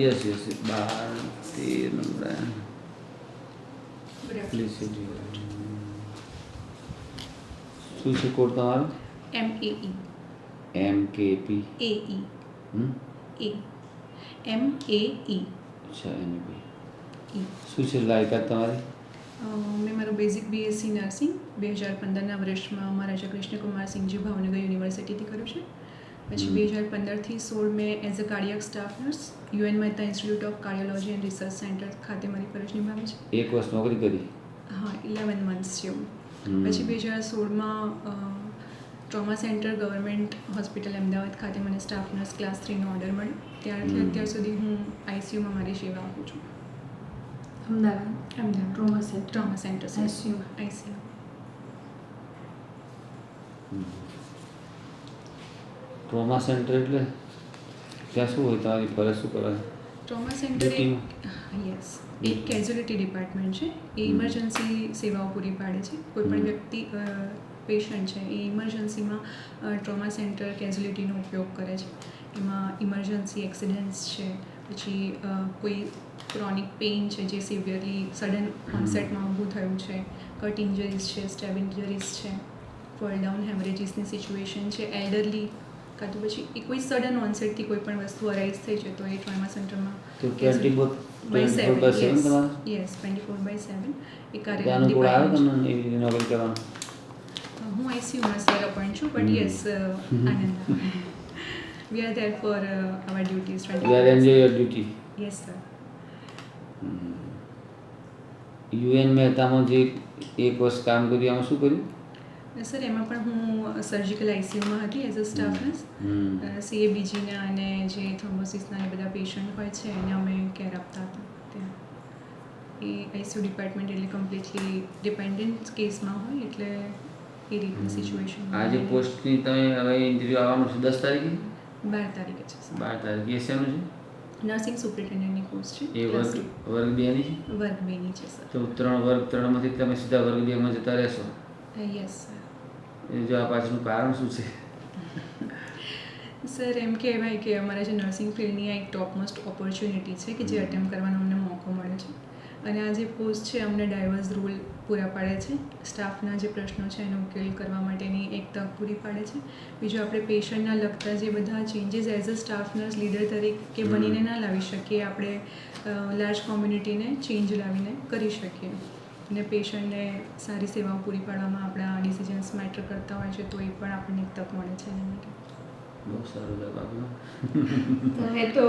Yes yes 12 13 number please શું છે code તમારો? MAE MKP AE A MAE અચ્છા MAE શું છે લાયકાત તમારી? મેં મારું બેઝિક BSc નર્સિંગ 2015ના વર્ષમાં મહારાજા કૃષ્ણકુમાર સિંહજી ભાવનગર યુનિવર્સિટીથી કર્યું છે. પછી 2015થી 16 મેં as a cardiac staff nurse UN Mehta institute of cardiology and research centre ખાતે મારી ફરજ નિભાવી છે. એક વર્ષ નોકરી કરી? હા, 11 મંથ્સ જેવું. પછી 2016માં trauma centre government hospital Ahmedabad ખાતે મને સ્ટાફ નર્સ ક્લાસ 3નો ઓર્ડર મળ્યો. ત્યારથી અત્યાર સુધી હું ICUમાં મારી સેવા આપું છું. Ahmedabad trauma centre ICU. Trauma centre એટલે ત્યાં શું હોય, તમારી ફરજ શું કરે? ટ્રોમા સેન્ટર એક કેઝ્યુઅલિટી ડિપાર્ટમેન્ટ છે. એ ઇમરજન્સી સેવાઓ પૂરી પાડે છે. કોઈપણ વ્યક્તિ પેશન્ટ છે એ ઇમરજન્સીમાં ટ્રોમા સેન્ટર કેઝ્યુઅલિટીનો ઉપયોગ કરે છે. એમાં ઇમરજન્સી એક્સિડન્ટ્સ છે, પછી કોઈ ક્રોનિક પેઇન છે જે સિવિયરલી સડન ઓનસેટમાં ઊભું થયું છે, કટ ઇન્જરીઝ છે, સ્ટેબ ઇન્જરીઝ છે, ફોલ ડાઉન હેમરેજીસની સિચ્યુએશન છે, એલ્ડરલી કાં તો પછી એ કોઈ સડન ઓનસેટથી કોઈ પણ વસ્તુ અરાઇઝ થઈ છે તો એ ટ્રોમા સેન્ટરમાં 24/7 યસ 24/7 એ કાર્યક્રમ. હું ICUમાં સર અપોઇન્ટ છું, but yes Anand we are there for our duties. Enjoy your duty. Yes sir. UN મહેતામાં જે એક વર્ષ કામ કર્યું એમાં શું કર્યું? સર એમાં પણ હું સર્જિકલ ICUમાં હતી એઝ અ સ્ટાફ નર્સ. CABGના અને જે થ્રોમ્બોસિસના એ બધા પેશન્ટ હોય છે એને અમે કેર આપતા હતા ત્યાં. એ ICU ડિપાર્ટમેન્ટ એટલે કમ્પ્લીટલી ડિપેન્ડન્ટ કેસમાં હોય એટલે એ રીતની સિચ્યુએશન. આજે પોસ્ટની તમે હવે ઇન્ટરવ્યૂ આવવાનું છે 10 તારીખે? 12 તારીખે છે સર. 12 તારીખે શેનું છે? નર્સિંગ સુપ્રિન્ટેન્ડન્ટની કોર્સ છે. એ વર્ગ 2ની છે? વર્ગ 2ની છે સર. તો વર્ગ 3માંથી તમે સીધા વર્ગ 2માં જતા રહેશો? Yes sir. જો આ પાછળનું કારણ શું છે? સર એમ કહેવાય કે અમારા જે નર્સિંગ ફિલ્ડની આ એક ટોપ મોસ્ટ ઓપોર્ચ્યુનિટી છે કે જે અટેમ્પ કરવાનો અમને મોકો મળે છે. અને આ જે પોસ્ટ છે અમને ડાયવર્સ રોલ પૂરા પાડે છે. સ્ટાફના જે પ્રશ્નો છે એનો ઉકેલ કરવા માટેની એક તક પૂરી પાડે છે. બીજું આપણે પેશન્ટના લગતા જે બધા changes as a staff nurse leader તરીકે બનીને ના લાવી શકીએ, આપણે લાર્જ કોમ્યુનિટીને ચેન્જ લાવીને કરી શકીએ. અને પેશન્ટને સારી સેવાઓ પૂરી પાડવામાં આપણા ડિસિઝન્સ મેટર કરતા હોય છે તો એ પણ આપણને એક તક મળે છે એના માટે. બહુ સારું જવાબ. તમે તો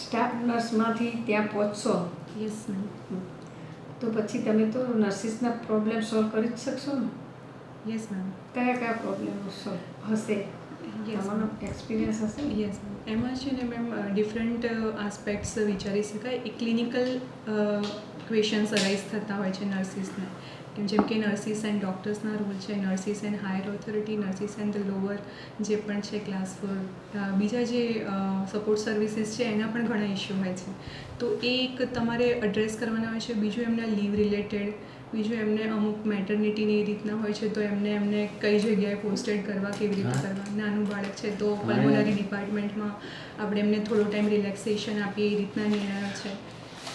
સ્ટાફ નર્સમાંથી ત્યાં પહોંચશો. Yes ma'am. તો પછી તમે તો નર્સિસના પ્રોબ્લેમ સોલ્વ કરી જ શકશો ને? Yes ma'am. કયા પ્રોબ્લેમો સોલ્વ હશે? તમારો એક્સપિરિયન્સ હશે? Yes ma'am. એમાં છે ને મેમ ડિફરન્ટ આસ્પેક્ટ્સ વિચારી શકાય. એ ક્લિનિકલ ક્વેશ્ચન્સ અરાઇઝ થતા હોય છે નર્સિસને, જેમ કે નર્સિસ એન્ડ ડૉક્ટર્સના રોલ છે, nurses and higher authority, nurses and the lower જે પણ છે ક્લાસ 4, બીજા જે સપોર્ટ સર્વિસીસ છે એના પણ ઘણા ઇસ્યુ હોય છે. તો એ એક તમારે એડ્રેસ કરવાના હોય છે. બીજું એમના લીવ રિલેટેડ, બીજું એમને અમુક મેટર્નિટીની એ રીતના હોય છે તો એમને કઈ જગ્યાએ પોસ્ટેડ કરવા, કેવી રીતે કરવા. નાનું બાળક છે તો પલ્મોનરી ડિપાર્ટમેન્ટમાં આપણે એમને થોડો ટાઈમ રિલેક્સેશન આપીએ એ રીતના નિર્ણયો છે.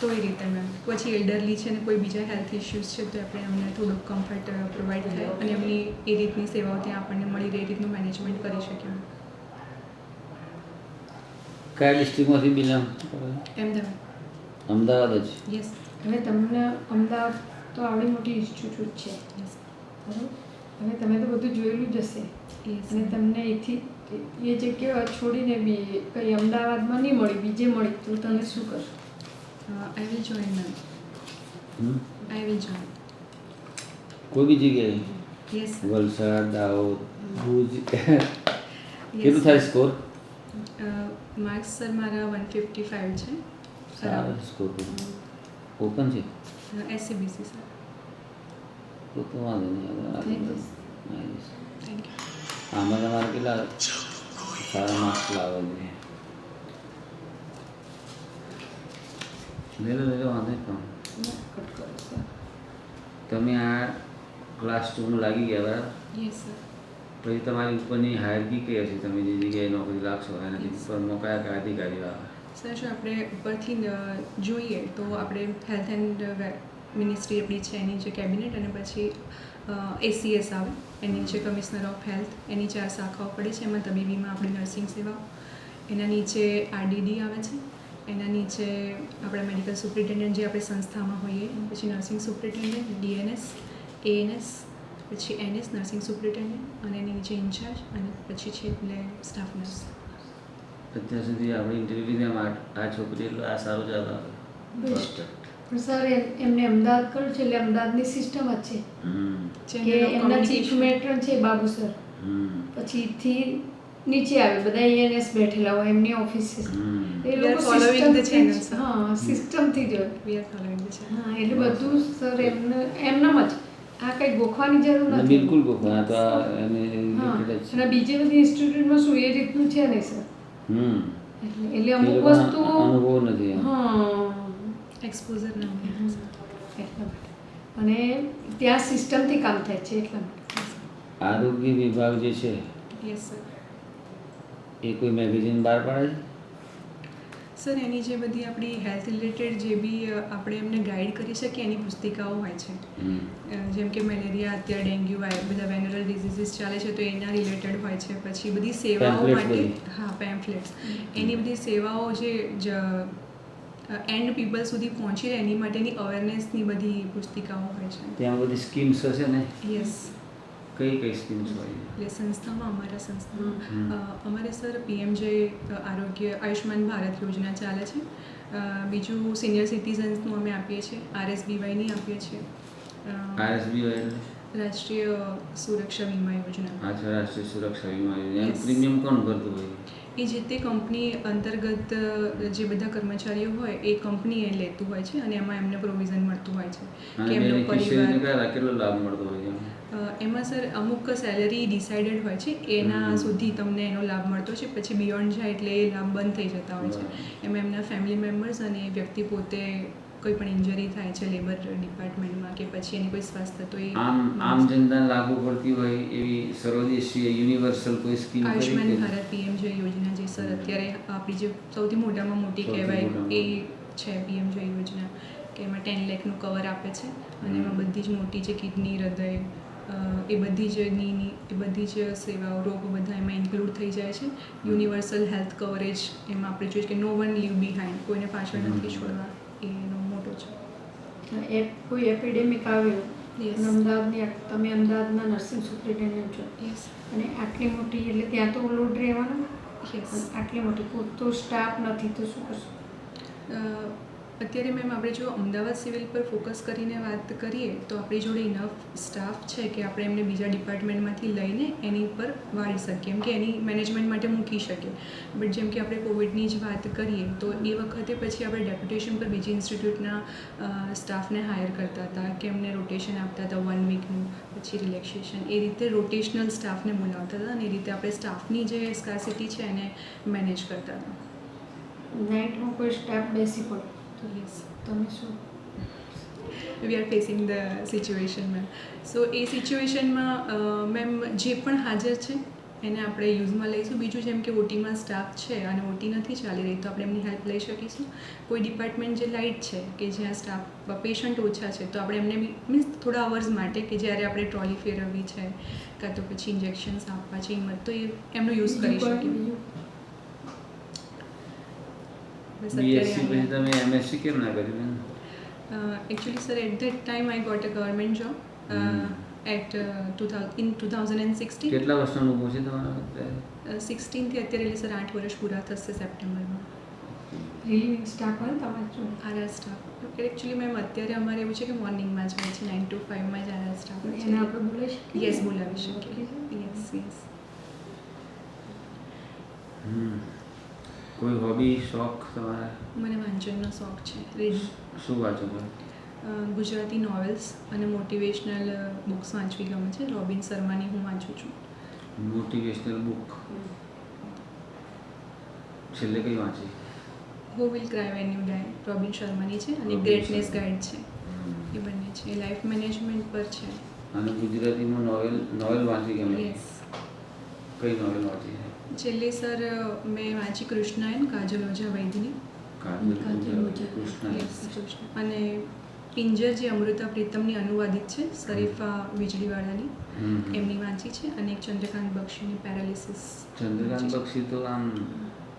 તો એ રીતે મેમ. પછી એલ્ડરલી છે ને કોઈ બીજા હેલ્થ ઇસ્યુઝ છે તો આપણે અમને થોડુંક કમ્ફર્ટ પ્રોવાઈડ થાય અને એમની એ રીતની સેવાઓ ત્યાં આપણને મળી રહે એ રીતનું મેનેજમેન્ટ કરી શકીએ. કયા ડિસ્ટ્રિક્ટમાંથી બિલોંગ? અમદાવાદ. અમદાવાદ જ? યસ. હવે તમને અમદાવાદ તો આવડી મોટી ઇન્સ્ટિટ્યૂટ છે, બરાબર? હવે તમે તો બધું જોયેલું જ હશે. અને તમને એથી એ જગ્યા છોડીને બી કંઈ અમદાવાદમાં નહીં મળી, બીજે મળી તો તમે શું કરશો? I will join ma'am. I will join. કોઈ બી જગ્યાએ? Yes sir. વલસાડ, દાહોદ, ભુજ. કેટલું થાય સ્કોર? માર્ક્સ સર મારા 155 છે. સારો સ્કોર. ઓપન છે? SCBC sir. તો વાંધો નહીં. Thank you. આમાં તમારે કેટલા સારા માર્ક્સ લાવવા જોઈએ? લે લો વાંધો નહીં. પણ તમે આ ક્લાસ 2માં લાગી ગયા બરાબર? Yes sir. પછી તમારી ઉપરની હાયરકી કઈ હશે? તમે જે જગ્યાએ નોકરી લાગશો એનાથી ઉપરમાં કયા અધિકારીઓ આવે? સર જો આપણે ઉપરથી જોઈએ તો આપણે હેલ્થ એન્ડ મિનિસ્ટ્રી આપણી છે એની જે કેબિનેટ અને પછી ACS આવે એની જે કમિશનર ઓફ હેલ્થ એની 4 શાખાઓ પડે છે. એમાં તબીબીમાં આપણી નર્સિંગ સેવાઓ, એના નીચે RDD આવે છે, એના નીચે આપણા મેડિકલ સુપ્રિન્ટેન્ડન્ટ જે આપણે સંસ્થામાં હોઈએ, પછી નર્સિંગ સુપ્રિન્ટેન્ડન્ટ, DNS, ANS, પછી NS નર્સિંગ સુપ્રિન્ટેન્ડન્ટ અને એની નીચે ઇન્ચાર્જ અને પછી છે એટલે સ્ટાફ નર્સ. અત્યાર સુધી આપણે ઇન્ટરવ્યુ આ છોકરી એટલો આ સારું ચાલે બેસ્ટ. પણ સર એમને અમદાવાદ કર્યું છે એટલે અમદાવાદની સિસ્ટમ જ છે કે એમના ચીફ મેટ્રન છે બાબુ સર, પછીથી નીચે આવે બધા ANS બેઠેલા હોય એમની ઓફિસ. એ લોકો સિસ્ટમથી જ હોય. હા, એટલે બધું સર એમનામ જ. આ કંઈ ગોખવાની જરૂર નથી. બિલકુલ ગોખવા તો એને અને બીજી બધી ઇન્સ્ટિટ્યૂટમાં શું એ રીતનું છે નહીં સર. એટલે અમુક વસ્તુ અનુભવ નથી. એક્સપોઝર ના હોય એટલા માટે. અને ત્યાં સિસ્ટમથી કામ થાય છે એટલા માટે. આરોગ્ય વિભાગ જે છે યસ સર. એ કોઈ મેગેઝિન બહાર પાડે છે? સર એની જે બધી આપણી હેલ્થ રિલેટેડ જે બી આપણે એમને ગાઈડ કરી શકીએ એની પુસ્તિકાઓ હોય છે. જેમ કે મેલેરિયા, અત્યારે ડેન્ગ્યુ, બધા વેનરલ ડિઝીઝીસ ચાલે છે તો એના રિલેટેડ હોય છે. પછી બધી સેવાઓ માટે પેમ્ફલેટ્સ, એની બધી સેવાઓ જે એન્ડ પીપલ સુધી પહોંચી રહે એની માટેની અવેરનેસની બધી પુસ્તિકાઓ હોય છે. ત્યાં બધી સ્કીમ્સ હશે ને? યસ. કઈ સ્કીમ્સ હોય? એટલે સંસ્થામાં અમારે સર PMJ આરોગ્ય આયુષ્માન ભારત યોજના ચાલે છે. બીજું સિનિયર સિટીઝન્સનું અમે આપીએ છીએ, RSBYની આપીએ છીએ. RSBY રાષ્ટ્રીય સુરક્ષા વીમા યોજના. અચ્છા, રાષ્ટ્રીય સુરક્ષા વીમા યોજના. પ્રીમિયમ કોણ ભરતું હોય? એ જે તે કંપની અંતર્ગત જે બધા કર્મચારીઓ હોય એ કંપની એ લેતું હોય છે અને એમાં એમને પ્રોવિઝન મળતું હોય છે કે એમનો પરિવાર કેટલો લાભ મળતો હોય છે? એમાં સર અમુક સેલેરી ડિસાઇડેડ હોય છે, એના સુધી તમને એનો લાભ મળતો છે. પછી બિયોન્ડ જાય એટલે એ લાભ બંધ થઈ જતા હોય છે. એમાં એમના ફેમિલી મેમ્બર્સ અને વ્યક્તિ પોતે કોઈ પણ ઇન્જરી થાય છે લેબર ડિપાર્ટમેન્ટમાં કે પછી એની કોઈ સ્વાસ્થ્ય તો એ આમ જનતા લાગુ પડતી હોય એવી સર્વદેશીય યુનિવર્સલ કોઈ સ્કીમ? આયુષ્માન ભારત PMJ યોજના જે સર અત્યારે આપણી જે સૌથી મોટામાં મોટી કહેવાય એ છે PMJ યોજના, કે એમાં 10 લાખનું કવર આપે છે અને એમાં બધી જ મોટી જે કિડની, હૃદય, એ બધી જ બધી જ સેવાઓ, રોગો બધા એમાં ઇન્ક્લુડ થઈ જાય છે. યુનિવર્સલ હેલ્થ કવરેજ એમાં આપણે જોઈએ કે નો વન લીવ બિહાઇન્ડ, કોઈને પાછળ નથી છોડવા, એનો મોટો છે. કોઈ એપિડેમિક આવ્યો અમદાવાદની, તમે અમદાવાદના નર્સિંગ સુપ્રિન્ટેન્ડન્ટ છો અને આટલી મોટી એટલે ત્યાં તો લોડ રહેવાનો, આટલી મોટી પૂરતો સ્ટાફ નથી તો શું કરશો? અત્યારે મેમ આપણે જો અમદાવાદ સિવિલ પર ફોકસ કરીને વાત કરીએ તો આપણી જોડે ઇનફ સ્ટાફ છે કે આપણે એમને બીજા ડિપાર્ટમેન્ટમાંથી લઈને એની પર વાળી શકીએ, એમ કે એની મેનેજમેન્ટ માટે મૂકી શકીએ. બટ જેમ કે આપણે કોવિડની જ વાત કરીએ તો એ વખતે પછી આપણે ડેપ્યુટેશન પર બીજી ઇન્સ્ટિટ્યૂટના સ્ટાફને હાયર કરતા હતા કે એમને રોટેશન આપતા હતા 1 વીકનું, પછી રિલેક્સેશન, એ રીતે રોટેશનલ સ્ટાફને બોલાવતા હતા અને એ રીતે આપણે સ્ટાફની જે સ્કાર્સિટી છે એને મેનેજ કરતા હતા. નાઇટમાં કોઈ સ્ટાફ બેસી પડે તો યસ, તમે શું? We are facing the situation ma'am. So એ સિચ્યુએશનમાં મેમ જે પણ હાજર છે એને આપણે યુઝમાં લઈશું. બીજું જેમ કે OTમાં સ્ટાફ છે અને OT નથી ચાલી રહી તો આપણે એમની હેલ્પ લઈ શકીશું. કોઈ ડિપાર્ટમેન્ટ જે લાઇટ છે કે જ્યાં સ્ટાફ પેશન્ટ ઓછા છે તો આપણે એમને મીન્સ થોડા અવર્સ માટે કે જ્યારે આપણે ટ્રોલી ફેરવવી છે કાં તો પછી ઇન્જેક્શન્સ આપવા છે તો એ એમનો યુઝ કરી શકીએ. BSc પછી તમે MSc કેમ ના કર્યું? Actually sir, at that time I got a government job in 2016. કેટલા વર્ષનો અનુભવ છે તમારા? 16 થી અત્યારે એટલે સર 8 વર્ષ પૂરા થશે સપ્ટેમ્બરમાં. રિલીવિંગ સ્ટાફ હોય તમારે જોડે? RR સ્ટાફ એકચ્યુઅલી મેમ અત્યારે અમારે એવું છે કે મોર્નિંગમાં જ હોય છે, 9 to 5 માં જ RR સ્ટાફ છે. એને આપણે બોલાવી શકીએ? યસ, બોલાવી શકીએ. યસ. કોઈ હોબી, શોખ તમારે? મને વાંચનનો શોખ છે. રીડિંગ. શું વાંચો છો? ગુજરાતી નોવેલ્સ અને મોટિવેશનલ બુક્સ વાંચવી ગમે છે. રોબિન શર્માની હું વાંચું છું. મોટિવેશનલ બુક છેલ્લે કઈ વાંચી? Who will cry when you die, Robin શર્માની છે અને ગ્રેટનેસ ગાઈડ છે. એ બંને છે, એ લાઈફ મેનેજમેન્ટ પર છે. અને ગુજરાતીમાં નોવેલ વાંચી ગમે? યસ. કઈ નોવેલ વાંચી છે? છેલ્લે સર મેં વાંચી કૃષ્ણાયન કાજલ ઓઝા વૈદની. કાજલ કાજલ ઓઝા. કૃષ્ણ. Yes, કૃષ્ણ. અને પિંજર જે અમૃતા પ્રીતમની અનુવાદિત છે શરીફા વીજળીવાળાની, એમની વાંચી છે. અને એક ચંદ્રકાંત બક્ષીની પેરાલિસિસ. ચંદ્રકાંત બક્ષી તો આમ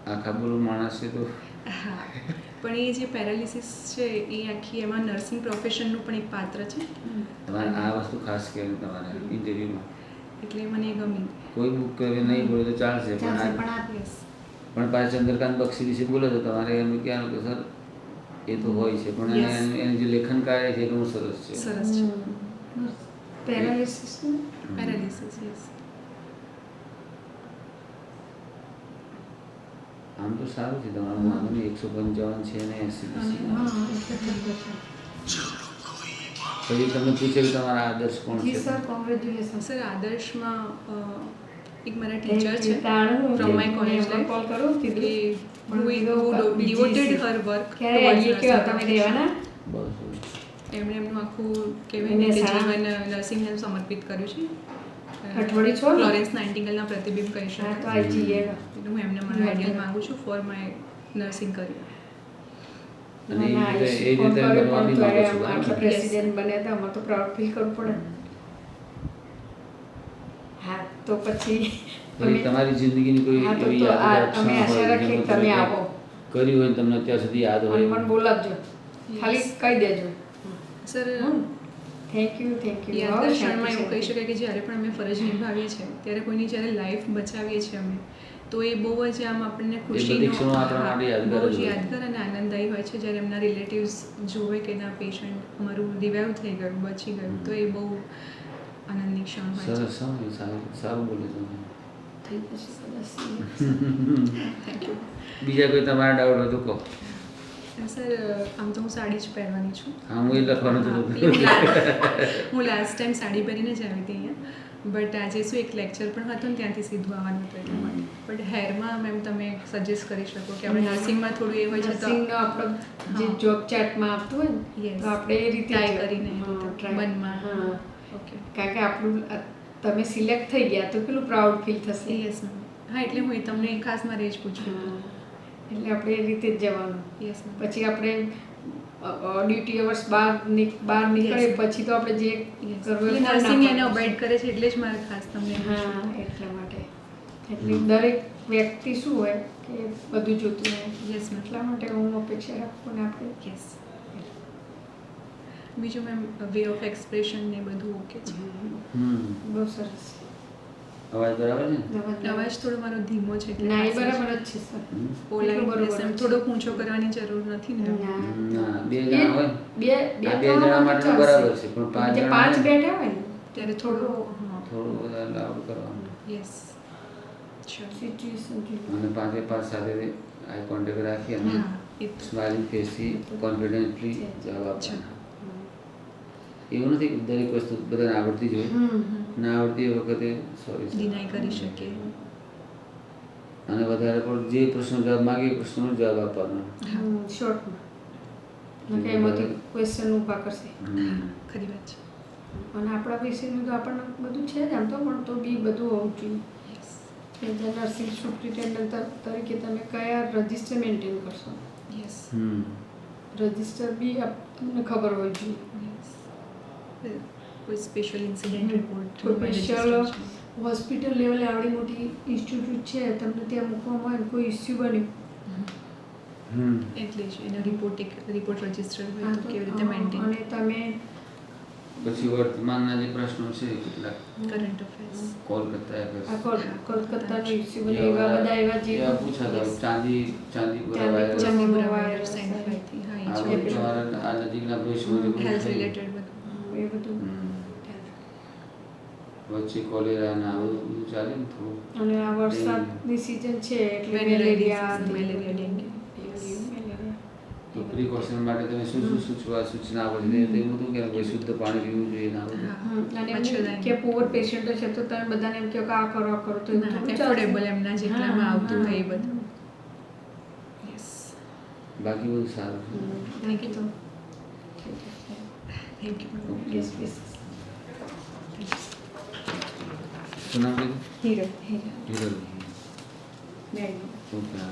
આખા બોલું માણસ છે તો હા, પણ એ જે પેરાલિસિસ છે એ આખી એમાં નર્સિંગ પ્રોફેશનનું પણ એક પાત્ર છે. તમારે આ વસ્તુ ખાસ કહેવું તમારે ઇન્ટરવ્યૂમાં. એટલે મને એ ગમી. કોઈ બુક કરી નહીં બોલે તો ચાલશે, પણ Yes. પણ પાછા ચંદ્રકાંત બક્ષી વિશે બોલે તો તમારે એમ કહેવાનું કે સર એ તો હોય છે, પણ Yes. એનું જે લેખન કાર્ય છે એ ઘણું સરસ છે. સરસ છે. Paralysis paralysis, yes. આમ તો સારું છે તમારું, વાંધો નહીં. 155 છે ને 80. હા એટલે થતું છે. પછી તમને પૂછે કે તમારા આદર્શ કોણ જી છે? Sir, congratulation. સર આદર્શમાં એક મારા ટીચર છે તાળું from my college મેં life. કોલ કરું કીધું કે who devoted her work ક્યારે towards આવીએ કેવા તમે nursing. રહેવાના? બસ. એમણે એમનું આખું કહેવાય ને કે જીવન નર્સિંગને સમર્પિત કર્યું છે. અઠવાડિયું છો ને? ફ્લોરેન્સ નાઇટિંગેલના પ્રતિબિંબ કહી હા શકાય. તો આ જઈએ. એટલે હું એમને મારો આઈડિયલ માંગુ છું ફોર માય નર્સિંગ કરિયર. અને એ ના, રીતે એ ફોન રીતે કર્યો બનવા બી પણ તો માંગો છો, આટલા બરાબર? પ્રેસિડેન્ટ બન્યા હતા, અમારે તો પ્રાઉડ ફીલ કરવું પડે ને. હા તો પછી પછી તમારી જિંદગીની કોઈ હા, તો એવી તો યાદગાર અમે ક્ષણ આશા હોય રાખીએ જેમાં કે તમે તમે આવો. કર્યું હોય ને તમને અત્યાર સુધી યાદ અને મને હોય. બોલાવજો, ખાલી કહી દેજો. Sir thank you, thank you. યાદગાર ક્ષણમાં એવું કહી શકાય કે જ્યારે પણ અમે ફરજ નિભાવીએ છીએ ત્યારે કોઈની જ્યારે લાઈફ બચાવીએ છીએ અમે, તો એ બહુ જ આમ આપણને બધી ખુશીનો, ક્ષણો આપણા માટે યાદગાર બહુ જ જ હોય. યાદગાર અને આનંદદાયી હોય છે. જ્યારે એમના રિલેટિવ્સ જોવે કે ના પેશન્ટ અમારું રિવાઈવ થઈ ગયું, બચી ગયું, તો એ બહુ આનંદની ક્ષણ હોય છે. સરસ, હા, સારું સારું બોલે તમે. થઈ જશે કદાચ. Thank you. બીજા કોઈ તમારા ડાઉટ હોય તો કહો. સર આમ તો હું સાડી જ પહેરવાની છું. હા, હું એ લખવાનું હા, હતું. હું લાસ્ટ ટાઈમ સાડી પહેરીને જ આવી હતી અહીંયા, બટ આજે શું એક લેક્ચર પણ હતો ને ત્યાંથી સીધું આવવાનું હતું એટલા માટે. બટ હેરમાં મેમ તમે સજેસ્ટ કરી શકો કે આપણે નર્સિંગમાં થોડું એ હોય છે તો નર્સિંગનો આપણો જે હા. જોબ ચાર્ટમાં આપતું હોય ને, Yes. તો આપણે એ રીતે Try જ- કરીને હા, try. મનમાં. હા. ઓકે. કારણ કે આપણું તમે સિલેક્ટ થઈ ગયા તો કેટલું પ્રાઉડ ફીલ થશે. Yes ma'am. હા, એટલે હું તમને ખાસ મારે એ જ પૂછવું હતું. હા. એટલે આપણે એ રીતે જ જવાનું. Yes ma'am. પછી આપણે ડ્યુટી અવર્સ બહાર નીકળે Yes. પછી તો આપણે જે Yes. કરવું એટલે એ કરી નર્સિંગ એને નાખવાનું. અવોઇડ કરે છે એટલે જ મારે ખાસ તમને એ હા, પૂછવું હતું. એટલા માટે. એટલે દરેક વ્યક્તિ શું હોય કે બધું જોતું હોય. Yes ma'am. એટલા માટે હું અપેક્ષા રાખું ને આપણે યસ. બીજું મેમ વે ઓફ એક્સપ્રેશન ને બધું ઓકે છે. બહુ સરસ. અવાજ બરાબર છે ને? અવાજ થોડો મારો ધીમો છે એટલે ના, એ ખાસ બરાબર જ છે સર. પોલાઇટનેસ એમ જ થોડો છે. ઊંચો કરવાની જરૂર નથી ને. ના. ના, બે જણા હોય બે આ બે જણા માટે તો બરાબર છે, પણ પાંચ જે જણા પાંચ હોય બેઠા હોય ને ત્યારે થોડું હા. થોડું વધારે લાઉડ કરવાનું. યસ. શ્યોર. સિચ્યુએશન અને પાંચે પાંચ સાથે આઈ કોન્ટેક્ટ રાખી અને હા, એ તો સ્માઇલિંગ ફેસથી કોન્ફિડન્ટલી જવાબ આપવાના. એવું નથી કે દરેક વસ્તુ બધાને આવડતી જ હોય. ના આવડતી એ વખતે સોરી ડિનાય કરી શકે. અને વધારે પણ જે પ્રશ્નનો જવાબ માગે એ પ્રશ્નનો જવાબ આપવાનો. શોર્ટમાં કે એમાંથી ક્વેશ્ચન ઊભા કરશે. ખરી વાત છે. અને આપણા વિષયનું તો આપણને બધું છે જ આમ તો, પણ તો બી બધું હોવું જોઈએ. યસ. કે જે નર્સિંગ સુપ્રિન્ટેન્ડન્ટ તરીકે તમે કયા રજિસ્ટર મેન્ટેન કરશો, યસ. રજિસ્ટર બી તમને ખબર હોવી જોઈએ. યસ. કોઈ સ્પેશિયલ ઇન્સિડન્ટ રિપોર્ટ કોઈ સ્પેશિયલ હોસ્પિટલ લેવલે આવડી મોટી ઇન્સ્ટિટ્યૂટ છે, તમને ત્યાં મૂકવામાં આવે ને કોઈ ઇસ્યુ બન્યું એટલે જ એનો રિપોર્ટ રજિસ્ટર હોય હા, તો તો કેવી રીતે મેન્ટેન. અને તમે પછી વર્તમાનના જે પ્રશ્નો છે કેટલાક કરંટ અફેર્સ. કોલકાતા આ કોલકાતાનો ઇસ્યુ બને એવા એવા બધા એવા જે એવા પૂછાતા હોય. ચાંદીપુરા વાયરસ ચંદીપુરા વાયરસ 95 થી હા આ એ બધું છે. તમારા આ નજીકના ભવિષ્યમાં જે બધું હેલ્થ થયું. રિલેટેડ બધું. એ બધું વચ્ચે કોલેરા ને આ બધું ચાલે ને થોડું. અને આ વરસાદની સિઝન છે એટલે મેલેરિયા, મેલેરિયા મેલેરિયા, ડેન્ગ્યુ. તો પ્રિકોશન માટે તમે શું શું સૂચના આપો છો? તે બધું કે ભાઈ શુદ્ધ પાણી પીવું જોઈએ ના બધું. અને એમ મચ્છરદાની. કે પુઅર પેશન્ટ છે તો તમે બધાને એમ કહો કે આ કરો આ કરો તો એવું થોડું ચાલશે. એફોર્ડેબલ એમના જેટલામાં હા, આવતું હોય એ હા. બધું. યસ. બાકી બધું સારું છે. Thank you. Thank you. Yes, yes. શું નામ કીધું? હિરલ હીરા હિરલ. Madam okay.